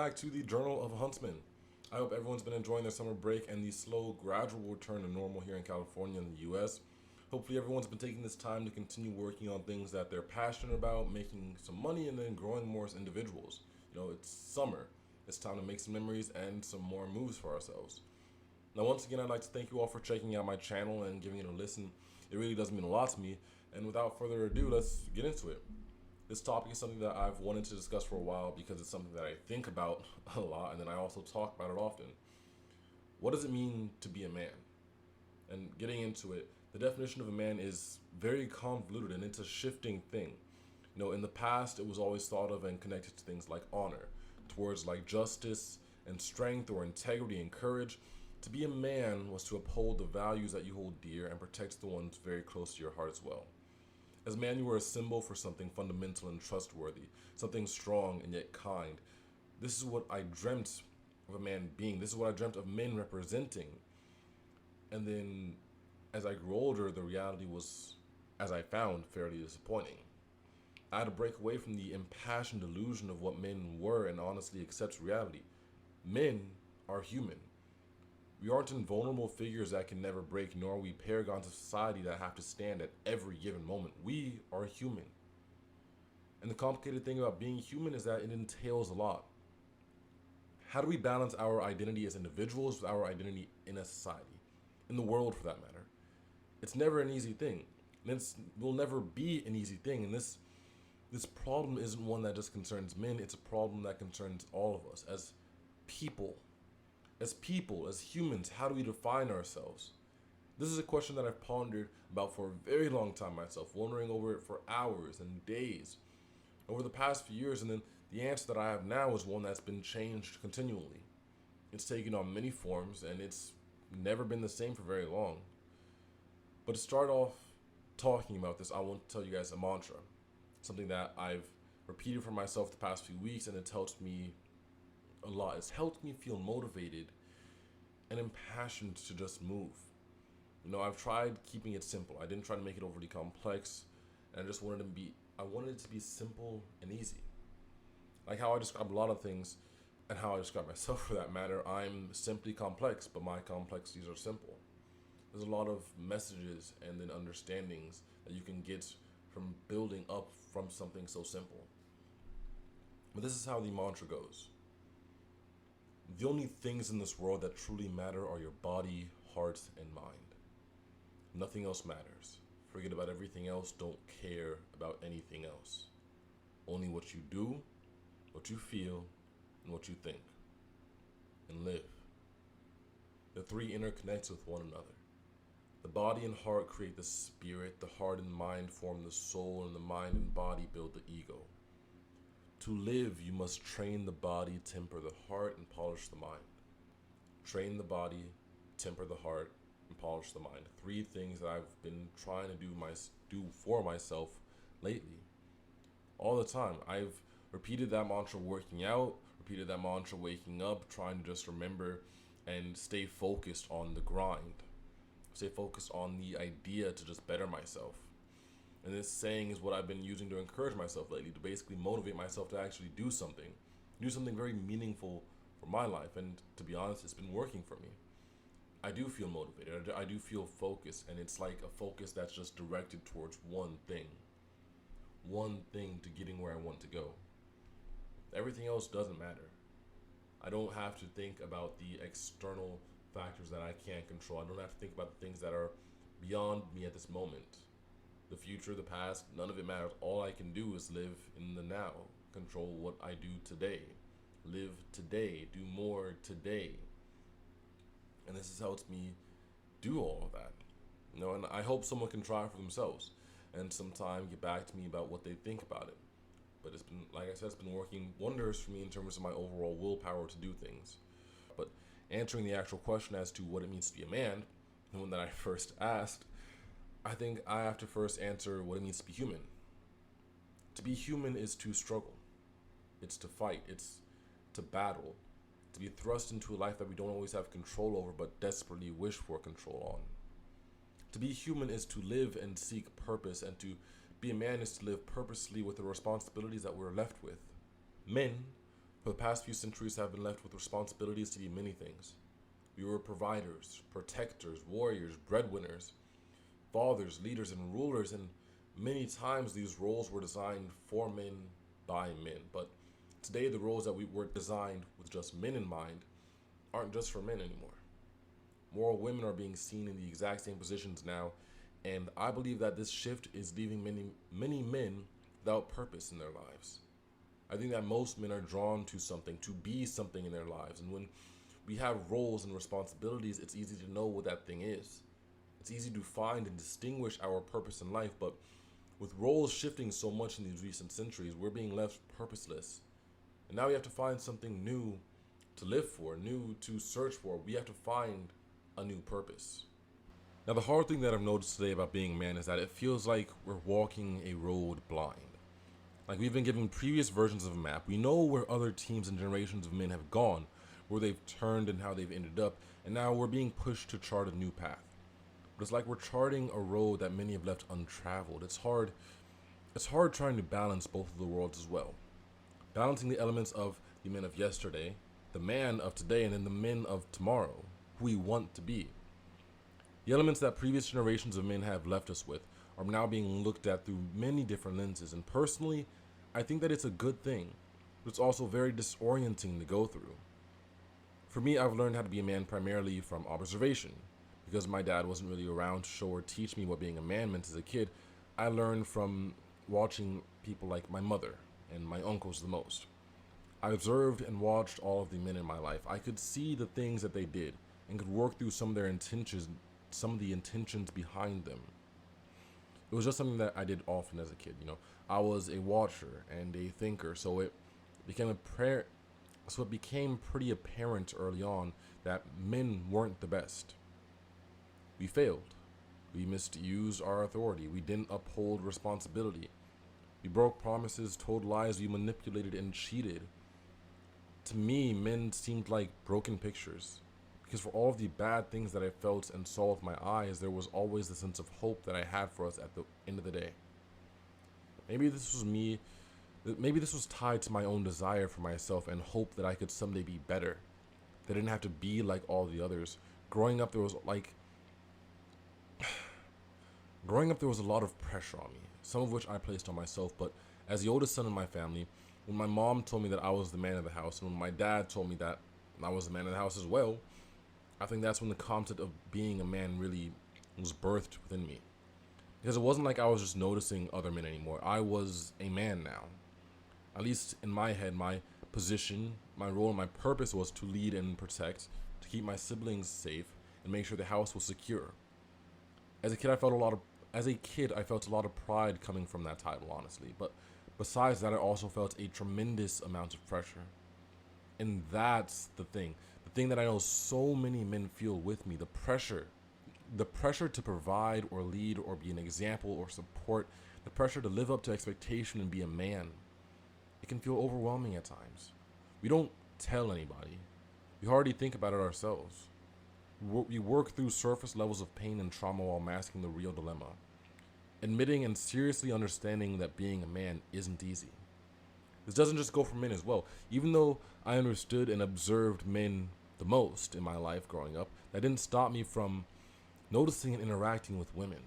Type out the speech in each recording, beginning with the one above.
back to the Journal of a Huntsman. I hope everyone's been enjoying their summer break and the slow, gradual return to normal here in California and the US. Hopefully, everyone's been taking this time to continue working on things that they're passionate about, making some money, and then growing more as individuals. It's summer. It's time to make some memories and some more moves for ourselves. Now, once again, I'd like to thank you all for checking out my channel and giving it a listen. It really does mean a lot to me. And without further ado, let's get into it. This topic is something that I've wanted to discuss for a while because it's something that I think about a lot, and then I also talk about it often. What does it mean to be a man? And getting into it, the definition of a man is very convoluted and it's a shifting thing. In the past, it was always thought of and connected to things like honor, towards like justice and strength or integrity and courage. To be a man was to uphold the values that you hold dear and protect the ones very close to your heart as well. As a man, you were a symbol for something fundamental and trustworthy, something strong and yet kind. This is what I dreamt of a man being. This is what I dreamt of men representing. And then, as I grew older, the reality was, as I found, fairly disappointing. I had to break away from the impassioned illusion of what men were and honestly accept reality. Men are human. We aren't invulnerable figures that can never break, nor are we paragons of society that have to stand at every given moment. We are human. And the complicated thing about being human is that it entails a lot. How do we balance our identity as individuals with our identity in a society? In the world, for that matter. It's never an easy thing. And it will never be an easy thing. And this problem isn't one that just concerns men. It's a problem that concerns all of us as people. As people, as humans, how do we define ourselves? This is a question that I've pondered about for a very long time myself, wondering over it for hours and days over the past few years, and then the answer that I have now is one that's been changed continually. It's taken on many forms, and it's never been the same for very long. But to start off talking about this, I want to tell you guys a mantra, something that I've repeated for myself the past few weeks, and it's helped me a lot. It's helped me feel motivated and impassioned to just move. I've tried keeping it simple. I didn't try to make it overly complex, and I wanted it to be simple and easy. Like how I describe a lot of things and how I describe myself for that matter, I'm simply complex, but my complexities are simple. There's a lot of messages and then understandings that you can get from building up from something so simple. But this is how the mantra goes. The only things in this world that truly matter are your body, heart, and mind. Nothing else matters. Forget about everything else. Don't care about anything else. Only what you do, what you feel, and what you think. And live. The three interconnect with one another. The body and heart create the spirit. The heart and mind form the soul, and the mind and body build the ego. To live, you must train the body, temper the heart, and polish the mind. Train the body, temper the heart, and polish the mind. Three things that I've been trying to do for myself lately. All the time. I've repeated that mantra working out, repeated that mantra waking up, trying to just remember and stay focused on the grind. Stay focused on the idea to just better myself. And this saying is what I've been using to encourage myself lately, to basically motivate myself to actually do something very meaningful for my life. And to be honest, it's been working for me. I do feel motivated. I do feel focused, and it's like a focus that's just directed towards one thing to getting where I want to go. Everything else doesn't matter. I don't have to think about the external factors that I can't control. I don't have to think about the things that are beyond me at this moment. The future, the past, none of it matters. All I can do is live in the now, control what I do today, live today, do more today. And this has helped me do all of that. And I hope someone can try for themselves and sometime get back to me about what they think about it. But it's been, like I said, it's been working wonders for me in terms of my overall willpower to do things. But answering the actual question as to what it means to be a man, the one that I first asked, I think I have to first answer what it means to be human. To be human is to struggle. It's to fight. It's to battle. To be thrust into a life that we don't always have control over but desperately wish for control on. To be human is to live and seek purpose, and to be a man is to live purposely with the responsibilities that we're left with. Men, For the past few centuries have been left with responsibilities to be many things. We were providers, protectors, warriors, breadwinners, fathers, leaders, and rulers, and many times these roles were designed for men by men. But today, the roles that we were designed with just men in mind aren't just for men anymore. More women are being seen in the exact same positions now, and I believe that this shift is leaving many men without purpose in their lives. I think that most men are drawn to something, to be something in their lives, and when we have roles and responsibilities, it's easy to know what that thing is. It's easy to find and distinguish our purpose in life, but with roles shifting so much in these recent centuries, we're being left purposeless. And now we have to find something new to live for, new to search for. We have to find a new purpose. Now, the hard thing that I've noticed today about being a man is that it feels like we're walking a road blind. Like we've been given previous versions of a map. We know where other teams and generations of men have gone, where they've turned and how they've ended up, and now we're being pushed to chart a new path. But it's like we're charting a road that many have left untraveled. It's hard trying to balance both of the worlds as well. Balancing the elements of the men of yesterday, the man of today, and then the men of tomorrow, who we want to be. The elements that previous generations of men have left us with are now being looked at through many different lenses, and personally, I think that it's a good thing, but it's also very disorienting to go through. For me, I've learned how to be a man primarily from observation. Because my dad wasn't really around to show or teach me what being a man meant as a kid, I learned from watching people like my mother and my uncles the most. I observed and watched all of the men in my life. I could see the things that they did and could work through some of the intentions behind them. It was just something that I did often as a kid. I was a watcher and a thinker, so it became pretty apparent early on that men weren't the best. We failed. We misused our authority. We didn't uphold responsibility. We broke promises, told lies, we manipulated and cheated. To me, men seemed like broken pictures. Because for all of the bad things that I felt and saw with my eyes, there was always the sense of hope that I had for us at the end of the day. Maybe this was tied to my own desire for myself and hope that I could someday be better. That I didn't have to be like all the others. Growing up, there was a lot of pressure on me, some of which I placed on myself, but as the oldest son in my family, when my mom told me that I was the man of the house, and when my dad told me that I was the man of the house as well, I think that's when the concept of being a man really was birthed within me. Because it wasn't like I was just noticing other men anymore. I was a man now. At least in my head, my position, my role, and my purpose was to lead and protect, to keep my siblings safe, and make sure the house was secure. As a kid, I felt a lot of pride coming from that title, honestly. But besides that, I also felt a tremendous amount of pressure. And that's the thing that I know so many men feel with me, the pressure to provide or lead or be an example or support, the pressure to live up to expectation and be a man. It can feel overwhelming at times. We don't tell anybody. We hardly think about it ourselves. We work through surface levels of pain and trauma while masking the real dilemma. Admitting and seriously understanding that being a man isn't easy. This doesn't just go for men as well. Even though I understood and observed men the most in my life growing up, that didn't stop me from noticing and interacting with women.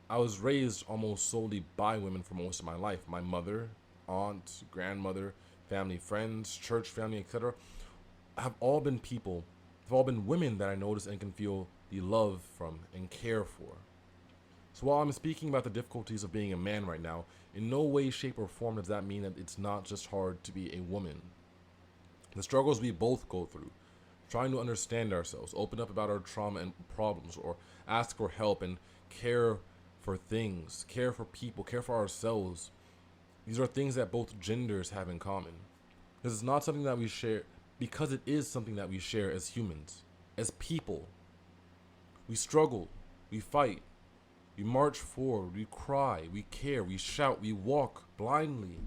I was raised almost solely by women for most of my life. My mother, aunt, grandmother, family, friends, church family, etc. have all been women that I notice and can feel the love from and care for. So while I'm speaking about the difficulties of being a man right now, in no way, shape, or form does that mean that it's not just hard to be a woman. The struggles we both go through, trying to understand ourselves, open up about our trauma and problems, or ask for help and care for things, care for people, care for ourselves. These are things that both genders have in common. This is not something that we share, because it is something that we share as humans, as people. We struggle, we fight, we march forward, we cry, we care, we shout, we walk blindly,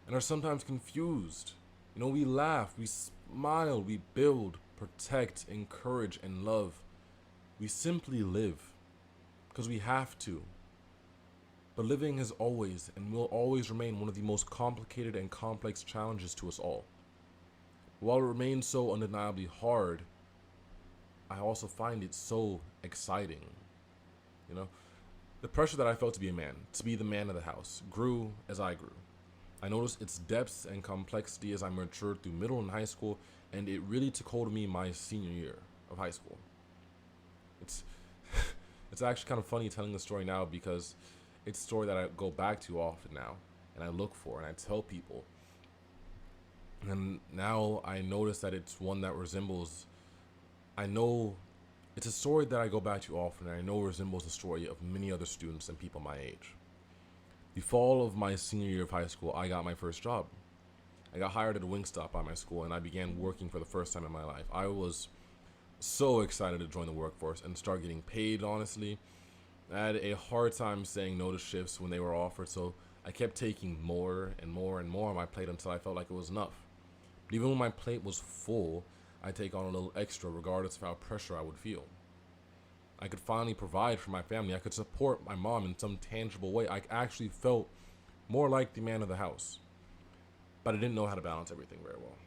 and are sometimes confused. We laugh, we smile, we build, protect, encourage, and love. We simply live because we have to. But living has always and will always remain one of the most complicated and complex challenges to us all. While it remains so undeniably hard, I also find it so exciting. You know, the pressure that I felt to be a man, to be the man of the house, grew as I grew. I noticed its depths and complexity as I matured through middle and high school, and it really took hold of me my senior year of high school. It's it's actually kind of funny telling the story now because it's a story that I go back to often now, and I look for and I tell people. And now I notice that it's one that resembles. I know it's a story that I go back to often, and I know resembles the story of many other students and people my age. The fall of my senior year of high school, I got my first job. I got hired at a Wingstop by my school, and I began working for the first time in my life. I was so excited to join the workforce and start getting paid, honestly. I had a hard time saying no to shifts when they were offered, so I kept taking more and more and more on my plate until I felt like it was enough. But even when my plate was full, I'd take on a little extra regardless of how pressure I would feel. I could finally provide for my family. I could support my mom in some tangible way. I actually felt more like the man of the house. But I didn't know how to balance everything very well.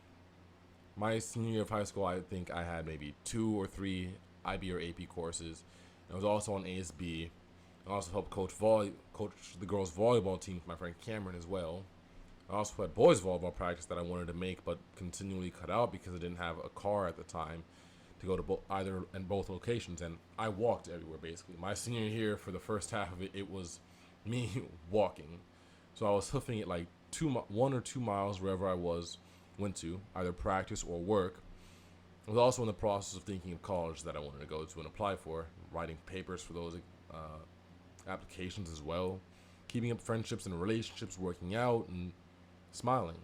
My senior year of high school, I think I had maybe 2 or 3 IB or AP courses. I was also on ASB. I also helped coach the girls' volleyball team with my friend Cameron as well. I also had boys' volleyball practice that I wanted to make but continually cut out because I didn't have a car at the time to go to either and both locations, and I walked everywhere basically. My senior year, for the first half of it, it was me walking. So I was hoofing it like 1 or 2 miles wherever I went to, either practice or work. I was also in the process of thinking of college that I wanted to go to and apply for, writing papers for those applications as well, keeping up friendships and relationships, working out, and smiling.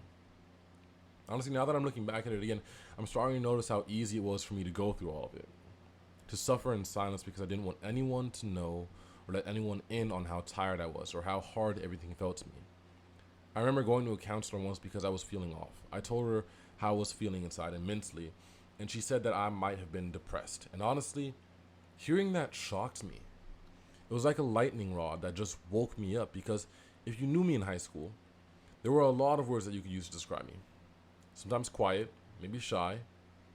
Honestly, now that I'm looking back at it again, I'm starting to notice how easy it was for me to go through all of it. To suffer in silence because I didn't want anyone to know or let anyone in on how tired I was or how hard everything felt to me. I remember going to a counselor once because I was feeling off. I told her how I was feeling inside immensely, and she said that I might have been depressed. And honestly, hearing that shocked me. It was like a lightning rod that just woke me up because if you knew me in high school, there were a lot of words that you could use to describe me. Sometimes quiet, maybe shy,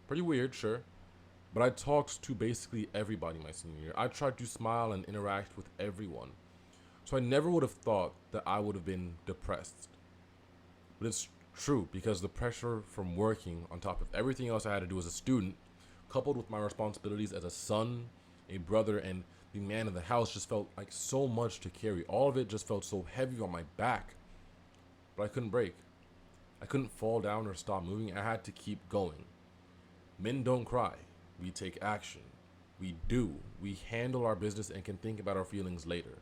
pretty weird, sure, but I talked to basically everybody my senior year. I tried to smile and interact with everyone. So I never would have thought that I would have been depressed. But it's true because the pressure from working on top of everything else I had to do as a student, coupled with my responsibilities as a son, a brother, and the man of the house just felt like so much to carry. All of it just felt so heavy on my back. But I couldn't break. I couldn't fall down or stop moving. I had to keep going. Men don't cry. We take action. We do. We handle our business and can think about our feelings later.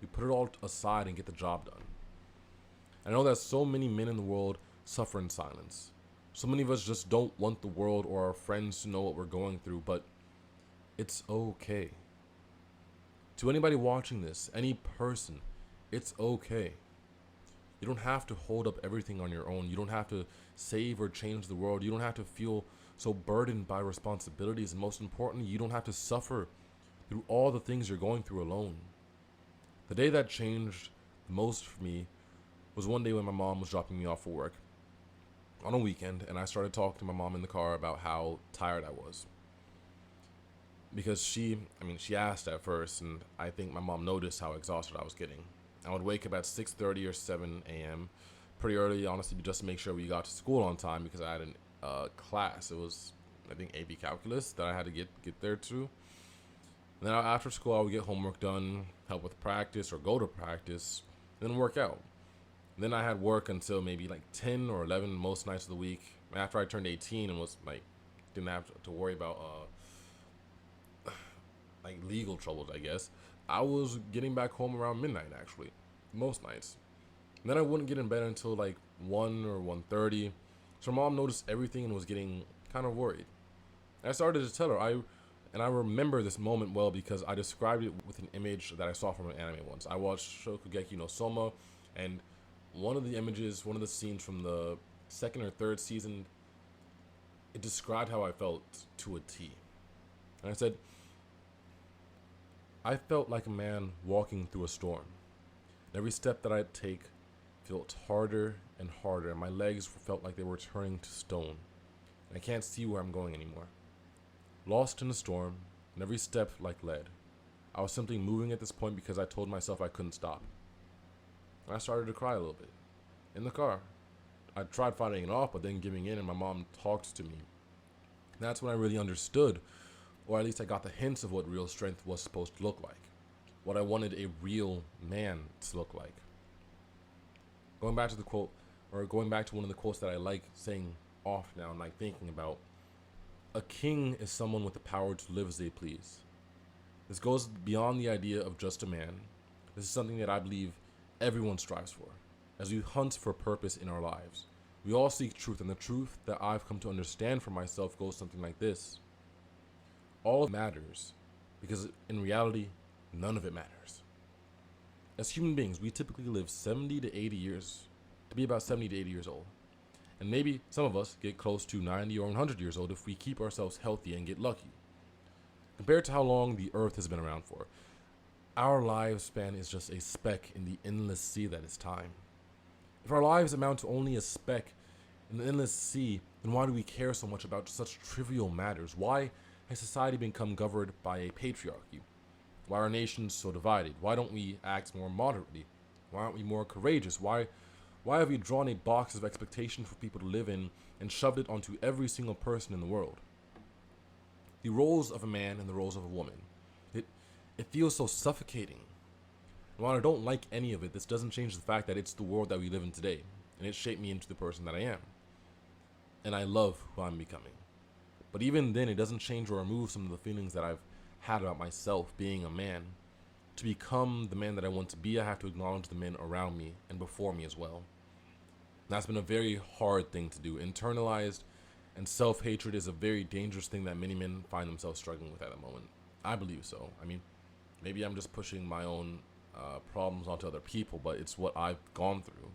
We put it all aside and get the job done. I know that so many men in the world suffer in silence. So many of us just don't want the world or our friends to know what we're going through, but it's okay. To anybody watching this, any person, it's okay. You don't have to hold up everything on your own. You don't have to save or change the world. You don't have to feel so burdened by responsibilities. And most importantly, you don't have to suffer through all the things you're going through alone. The day that changed the most for me was one day when my mom was dropping me off for work on a weekend, and I started talking to my mom in the car about how tired I was. Because she asked at first, and I think my mom noticed how exhausted I was getting. I would wake up at 6:30 or 7 a.m. pretty early, honestly, just to make sure we got to school on time because I had a class. It was, I think, AP Calculus that I had to get there to. And then after school, I would get homework done, help with practice or go to practice, then work out. And then I had work until maybe like 10 or 11 most nights of the week. After I turned 18 and was like, didn't have to worry about like legal troubles, I guess. I was getting back home around midnight, actually, most nights. And then I wouldn't get in bed until like 1 or 1:30. So mom noticed everything and was getting kind of worried. I started to tell her, I remember this moment well because I described it with an image that I saw from an anime once. I watched Shokugeki no Soma, and one of the scenes from the second or third season, it described how I felt to a T. And I said, I felt like a man walking through a storm. Every step that I'd take felt harder and harder, and my legs felt like they were turning to stone. And I can't see where I'm going anymore. Lost in a storm, and every step like lead. I was simply moving at this point because I told myself I couldn't stop. And I started to cry a little bit. In the car. I tried fighting it off, but then giving in, and my mom talked to me. And that's when I really understood, or at least I got the hints of what real strength was supposed to look like. What I wanted a real man to look like. Going back to the quote, or going back to one of the quotes that I like saying often now and like thinking about, a king is someone with the power to live as they please. This goes beyond the idea of just a man. This is something that I believe everyone strives for. As we hunt for purpose in our lives, we all seek truth, and the truth that I've come to understand for myself goes something like this. All matters, because in reality, none of it matters. As human beings, we typically live 70 to 80 years, to be about 70 to 80 years old. And maybe some of us get close to 90 or 100 years old if we keep ourselves healthy and get lucky. Compared to how long the earth has been around for, our lifespan is just a speck in the endless sea that is time. If our lives amount to only a speck in the endless sea, then why do we care so much about such trivial matters? Why has society become governed by a patriarchy? Why are nations so divided? Why don't we act more moderately? Why aren't we more courageous? Why have we drawn a box of expectation for people to live in and shoved it onto every single person in the world? The roles of a man and the roles of a woman. It feels so suffocating. And while I don't like any of it, this doesn't change the fact that it's the world that we live in today, and it shaped me into the person that I am. And I love who I'm becoming. But even then, it doesn't change or remove some of the feelings that I've had about myself being a man. To become the man that I want to be, I have to acknowledge the men around me and before me as well. And that's been a very hard thing to do. Internalized and self-hatred is a very dangerous thing that many men find themselves struggling with at the moment. I believe so. I mean, maybe I'm just pushing my own problems onto other people, but it's what I've gone through.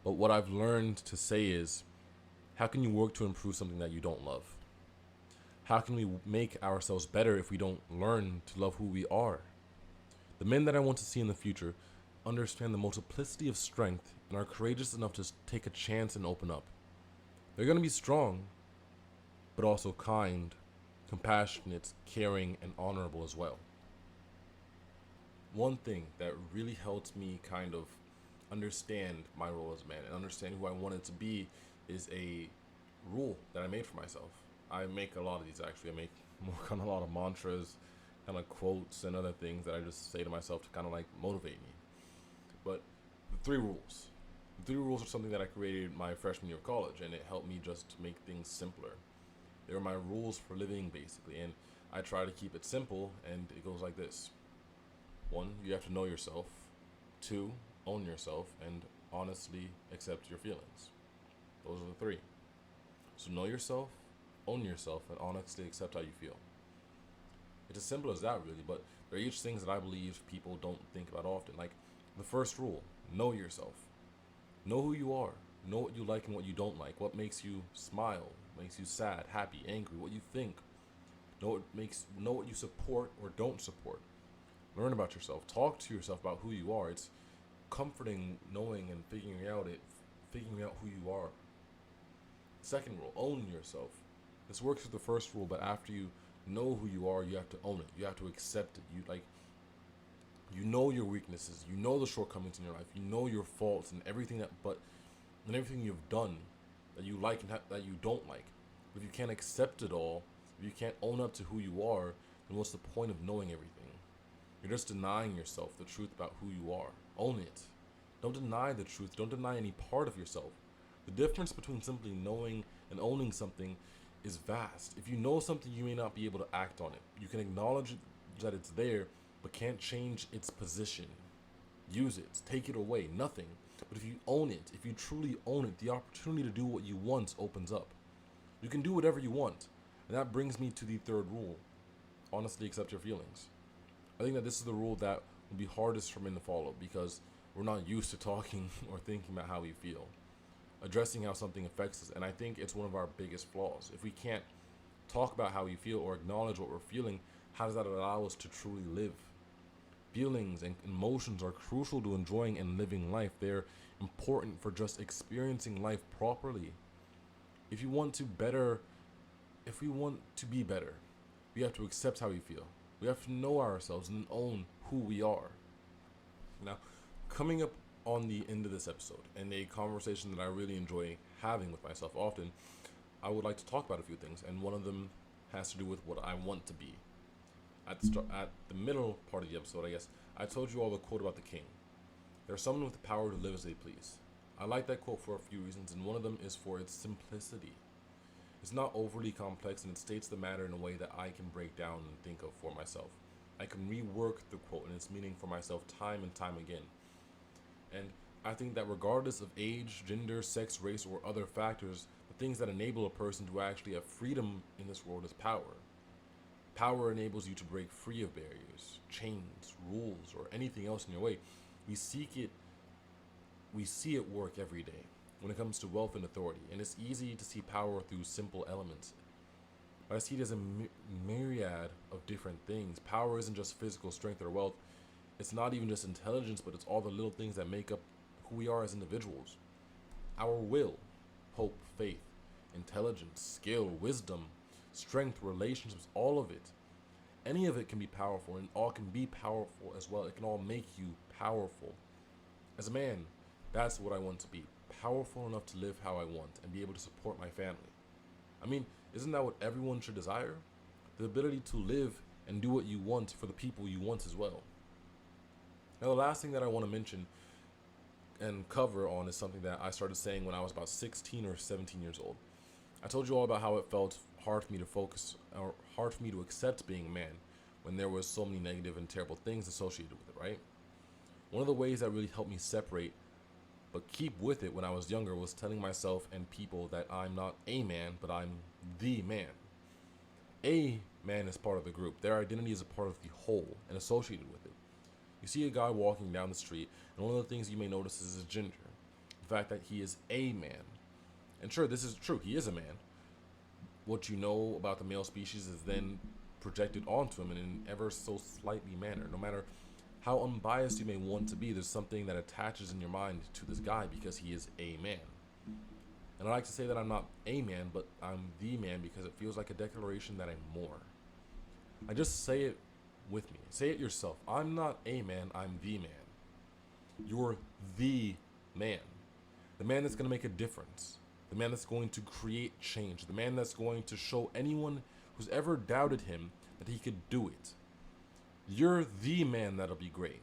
But what I've learned to say is, how can you work to improve something that you don't love? How can we make ourselves better if we don't learn to love who we are? The men that I want to see in the future understand the multiplicity of strength and are courageous enough to take a chance and open up. They're going to be strong, but also kind, compassionate, caring, and honorable as well. One thing that really helped me kind of understand my role as a man and understand who I wanted to be is a rule that I made for myself. I make a lot of these actually. I make kind of a lot of mantras, kind of quotes and other things that I just say to myself to kind of like motivate me. But the three rules. The three rules are something that I created my freshman year of college, and it helped me just make things simpler. They were my rules for living basically, and I try to keep it simple, and it goes like this. 1, you have to know yourself. 2, own yourself and honestly accept your feelings. Those are the 3. So know yourself, own yourself, and honestly accept how you feel. It's as simple as that, really, but they're each things that I believe people don't think about often. Like the first rule, know yourself. Know who you are. Know what you like and what you don't like. What makes you smile, makes you sad, happy, angry, what you think. Know what you support or don't support. Learn about yourself. Talk to yourself about who you are. It's comforting knowing and figuring out who you are. Second rule, own yourself. This works with the first rule, but after you know who you are, you have to own it. You have to accept it. You know your weaknesses. You know the shortcomings in your life. You know your faults and everything everything you've done that you like and that you don't like. But if you can't accept it all, if you can't own up to who you are, then what's the point of knowing everything? You're just denying yourself the truth about who you are. Own it. Don't deny the truth. Don't deny any part of yourself. The difference between simply knowing and owning something is vast. If you know something, you may not be able to act on it. You can acknowledge that it's there, but can't change its position. Use it. Take it away. Nothing. But if you own it, if you truly own it, the opportunity to do what you want opens up. You can do whatever you want. And that brings me to the third rule. Honestly accept your feelings. I think that this is the rule that will be hardest for men to follow because we're not used to talking or thinking about how we feel. Addressing how something affects us. And I think it's one of our biggest flaws. If we can't talk about how we feel or acknowledge what we're feeling, how does that allow us to truly live? Feelings and emotions are crucial to enjoying and living life. They're important for just experiencing life properly. If you want to better, if we want to be better, we have to accept how we feel. We have to know ourselves and own who we are. Now, coming up on the end of this episode, and a conversation that I really enjoy having with myself often, I would like to talk about a few things, and one of them has to do with what I want to be. At the middle part of the episode, I guess, I told you all the quote about the king. There's someone with the power to live as they please. I like that quote for a few reasons, and one of them is for its simplicity. It's not overly complex, and it states the matter in a way that I can break down and think of for myself. I can rework the quote and its meaning for myself time and time again. And I think that regardless of age, gender, sex, race, or other factors, the things that enable a person to actually have freedom in this world is power. Power enables you to break free of barriers, chains, rules, or anything else in your way. We see it work every day when it comes to wealth and authority, and it's easy to see power through simple elements. But I see it as a myriad of different things. Power isn't just physical strength or wealth. It's not even just intelligence, but it's all the little things that make up who we are as individuals. Our will, hope, faith, intelligence, skill, wisdom, strength, relationships, all of it. Any of it can be powerful, and all can be powerful as well. It can all make you powerful. As a man, that's what I want to be. Powerful enough to live how I want and be able to support my family. I mean, isn't that what everyone should desire? The ability to live and do what you want for the people you want as well. Now, the last thing that I want to mention and cover on is something that I started saying when I was about 16 or 17 years old. I told you all about how it felt hard for me to focus, or hard for me to accept being a man when there was so many negative and terrible things associated with it, right? One of the ways that really helped me separate but keep with it when I was younger was telling myself and people that I'm not a man, but I'm the man. A man is part of the group. Their identity is a part of the whole and associated with it. You see a guy walking down the street, and one of the things you may notice is his gender. The fact that he is a man. And sure, this is true, he is a man. What you know about the male species is then projected onto him in an ever so slightly manner. No matter how unbiased you may want to be, there's something that attaches in your mind to this guy because he is a man. And I like to say that I'm not a man, but I'm the man because it feels like a declaration that I'm more. I just say it with me. Say it yourself. I'm not a man, I'm the man. You're the man. The man that's going to make a difference. The man that's going to create change. The man that's going to show anyone who's ever doubted him that he could do it. You're the man that'll be great.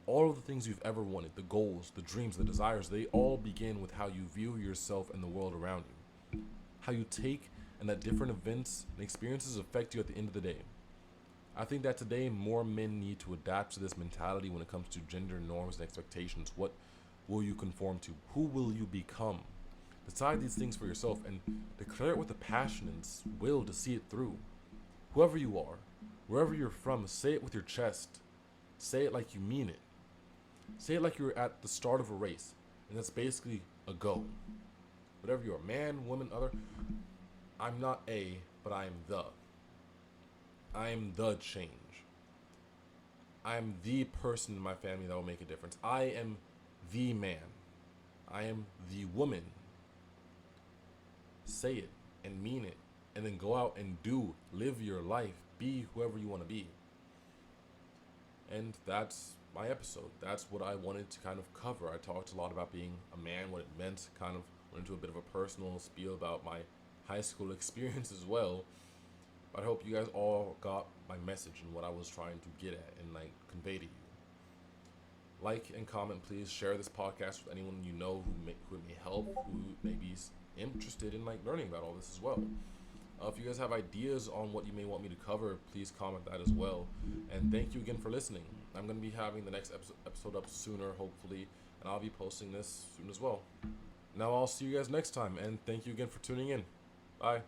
All of the things you've ever wanted, the goals, the dreams, the desires, they all begin with how you view yourself and the world around you. How you take and that different events and experiences affect you at the end of the day. I think that today more men need to adapt to this mentality when it comes to gender norms and expectations. What will you conform to? Who will you become? Decide these things for yourself and declare it with a passion and will to see it through. Whoever you are, wherever you're from, say it with your chest. Say it like you mean it. Say it like you're at the start of a race, and that's basically a go. Whatever you are, man, woman, other, I'm not a, but I am the. I am the change. I am the person in my family that will make a difference. I am the man. I am the woman. Say it and mean it, and then go out and live your life, be whoever you want to be. And that's my episode. That's what I wanted to kind of cover. I talked a lot about being a man, what it meant, kind of went into a bit of a personal spiel about my high school experience as well. But I hope you guys all got my message and what I was trying to get at and like convey to you. Like and comment, please. Share this podcast with anyone you know who it may help, who may be interested in like learning about all this as well. If you guys have ideas on what you may want me to cover, please comment that as well. And thank you again for listening. I'm going to be having the next episode up sooner, hopefully, and I'll be posting this soon as well. Now I'll see you guys next time, and thank you again for tuning in. Bye.